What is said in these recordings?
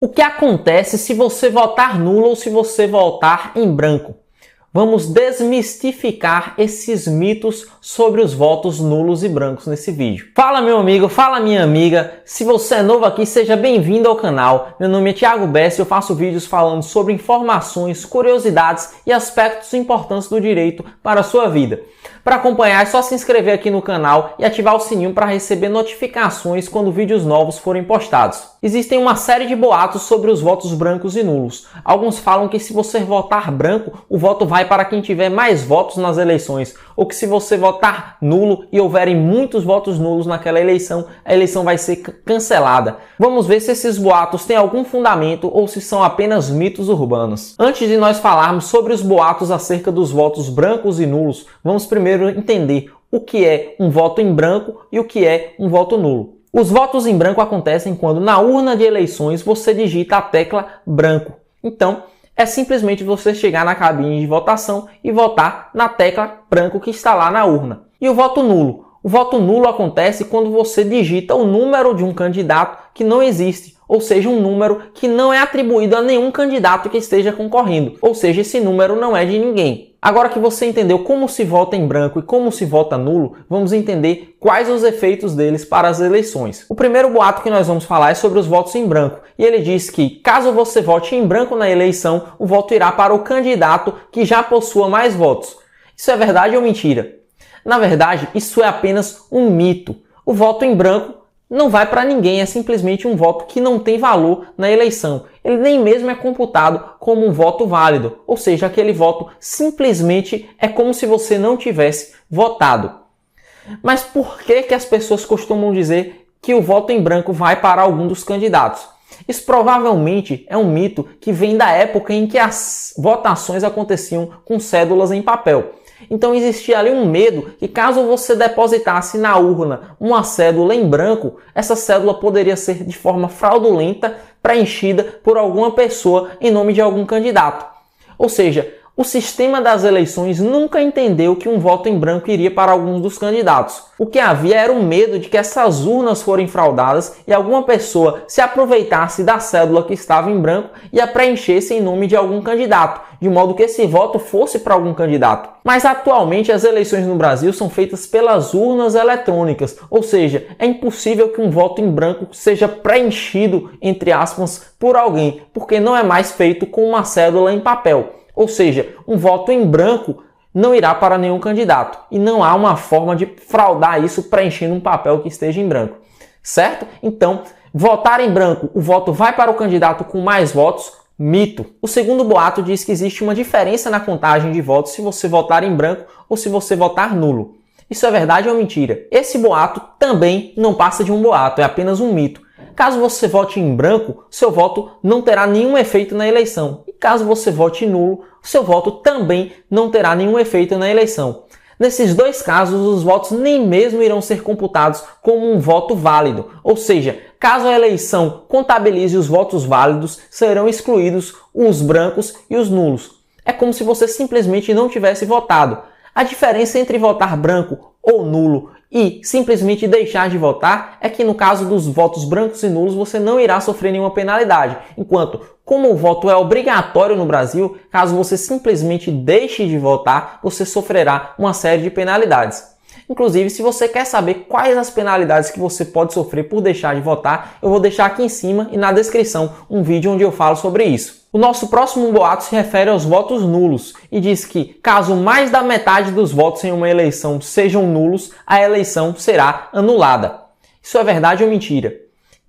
O que acontece se você votar nulo ou se você votar em branco? Vamos desmistificar esses mitos sobre os votos nulos e brancos nesse vídeo. Fala meu amigo, fala minha amiga, se você é novo aqui, seja bem-vindo ao canal. Meu nome é Thiago Bess e eu faço vídeos falando sobre informações, curiosidades e aspectos importantes do direito para a sua vida. Para acompanhar é só se inscrever aqui no canal e ativar o sininho para receber notificações quando vídeos novos forem postados. Existem uma série de boatos sobre os votos brancos e nulos. Alguns falam que se você votar branco, o voto vai para quem tiver mais votos nas eleições, ou que se você votar nulo e houverem muitos votos nulos naquela eleição, a eleição vai ser cancelada. Vamos ver se esses boatos têm algum fundamento ou se são apenas mitos urbanos. Antes de nós falarmos sobre os boatos acerca dos votos brancos e nulos, vamos primeiro entender o que é um voto em branco e o que é um voto nulo. Os votos em branco acontecem quando na urna de eleições você digita a tecla branco. Então, é simplesmente você chegar na cabine de votação e votar na tecla branco que está lá na urna. E o voto nulo? O voto nulo acontece quando você digita o número de um candidato que não existe, ou seja, um número que não é atribuído a nenhum candidato que esteja concorrendo, ou seja, esse número não é de ninguém. Agora que você entendeu como se vota em branco e como se vota nulo, vamos entender quais os efeitos deles para as eleições. O primeiro boato que nós vamos falar é sobre os votos em branco, e ele diz que, caso você vote em branco na eleição, o voto irá para o candidato que já possua mais votos. Isso é verdade ou mentira? Na verdade, isso é apenas um mito. O voto em branco não vai para ninguém, é simplesmente um voto que não tem valor na eleição. Ele nem mesmo é computado como um voto válido, ou seja, aquele voto simplesmente é como se você não tivesse votado. Mas por que as pessoas costumam dizer que o voto em branco vai para algum dos candidatos? Isso provavelmente é um mito que vem da época em que as votações aconteciam com cédulas em papel. Então existia ali um medo que caso você depositasse na urna uma cédula em branco, essa cédula poderia ser de forma fraudulenta preenchida por alguma pessoa em nome de algum candidato. Ou seja, o sistema das eleições nunca entendeu que um voto em branco iria para alguns dos candidatos. O que havia era um medo de que essas urnas forem fraudadas e alguma pessoa se aproveitasse da cédula que estava em branco e a preenchesse em nome de algum candidato, de modo que esse voto fosse para algum candidato. Mas atualmente as eleições no Brasil são feitas pelas urnas eletrônicas, ou seja, é impossível que um voto em branco seja preenchido, entre aspas, por alguém, porque não é mais feito com uma cédula em papel. Ou seja, um voto em branco não irá para nenhum candidato e não há uma forma de fraudar isso preenchendo um papel que esteja em branco, certo? Então, votar em branco, o voto vai para o candidato com mais votos, mito. O segundo boato diz que existe uma diferença na contagem de votos se você votar em branco ou se você votar nulo. Isso é verdade ou mentira? Esse boato também não passa de um boato, é apenas um mito. Caso você vote em branco, seu voto não terá nenhum efeito na eleição. E caso você vote nulo, seu voto também não terá nenhum efeito na eleição. Nesses dois casos, os votos nem mesmo irão ser computados como um voto válido. Ou seja, caso a eleição contabilize os votos válidos, serão excluídos os brancos e os nulos. É como se você simplesmente não tivesse votado. A diferença entre votar branco ou nulo e simplesmente deixar de votar é que no caso dos votos brancos e nulos você não irá sofrer nenhuma penalidade, enquanto como o voto é obrigatório no Brasil, caso você simplesmente deixe de votar, você sofrerá uma série de penalidades. Inclusive, se você quer saber quais as penalidades que você pode sofrer por deixar de votar, eu vou deixar aqui em cima e na descrição um vídeo onde eu falo sobre isso. O nosso próximo boato se refere aos votos nulos e diz que, caso mais da metade dos votos em uma eleição sejam nulos, a eleição será anulada. Isso é verdade ou mentira?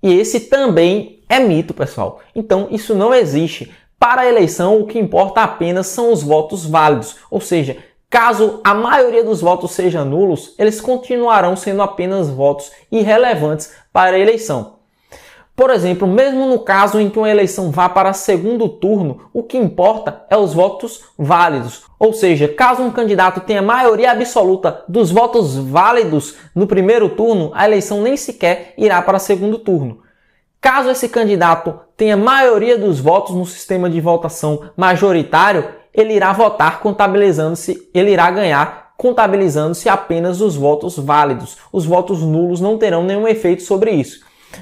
E esse também é mito, pessoal. Então, isso não existe. Para a eleição, o que importa apenas são os votos válidos, ou seja, caso a maioria dos votos sejam nulos, eles continuarão sendo apenas votos irrelevantes para a eleição. Por exemplo, mesmo no caso em que uma eleição vá para segundo turno, o que importa é os votos válidos. Ou seja, caso um candidato tenha maioria absoluta dos votos válidos no primeiro turno, a eleição nem sequer irá para segundo turno. Caso esse candidato tenha maioria dos votos no sistema de votação majoritário, ele irá votar contabilizando-se, ele irá ganhar contabilizando-se apenas os votos válidos. Os votos nulos não terão nenhum efeito sobre isso.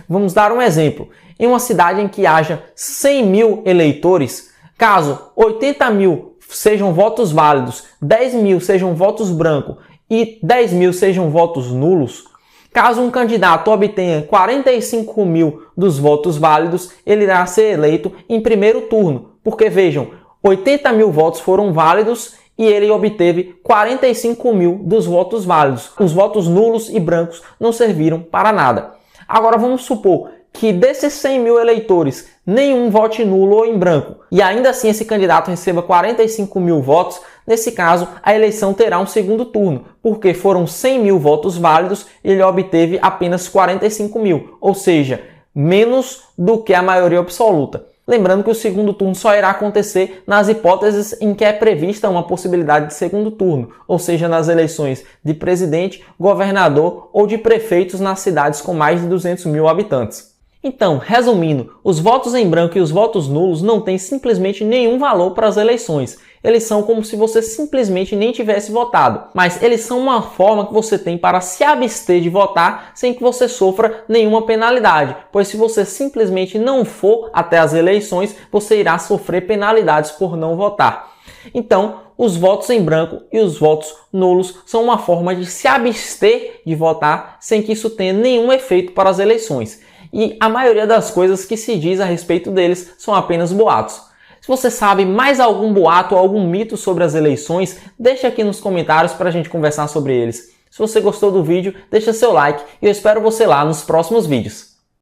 Vamos dar um exemplo. Em uma cidade em que haja 100 mil eleitores, caso 80 mil sejam votos válidos, 10 mil sejam votos brancos e 10 mil sejam votos nulos, caso um candidato obtenha 45 mil dos votos válidos, ele irá ser eleito em primeiro turno, porque vejam, 80 mil votos foram válidos e ele obteve 45 mil dos votos válidos. Os votos nulos e brancos não serviram para nada. Agora vamos supor que desses 100 mil eleitores, nenhum vote nulo ou em branco, e ainda assim esse candidato receba 45 mil votos. Nesse caso, a eleição terá um segundo turno, porque foram 100 mil votos válidos e ele obteve apenas 45 mil, ou seja, menos do que a maioria absoluta. Lembrando que o segundo turno só irá acontecer nas hipóteses em que é prevista uma possibilidade de segundo turno, ou seja, nas eleições de presidente, governador ou de prefeitos nas cidades com mais de 200 mil habitantes. Então, resumindo, os votos em branco e os votos nulos não têm simplesmente nenhum valor para as eleições. Eles são como se você simplesmente nem tivesse votado, mas eles são uma forma que você tem para se abster de votar sem que você sofra nenhuma penalidade, pois se você simplesmente não for até as eleições, você irá sofrer penalidades por não votar. Então, os votos em branco e os votos nulos são uma forma de se abster de votar sem que isso tenha nenhum efeito para as eleições. E a maioria das coisas que se diz a respeito deles são apenas boatos. Se você sabe mais algum boato ou algum mito sobre as eleições, deixa aqui nos comentários para a gente conversar sobre eles. Se você gostou do vídeo, deixa seu like e eu espero você lá nos próximos vídeos.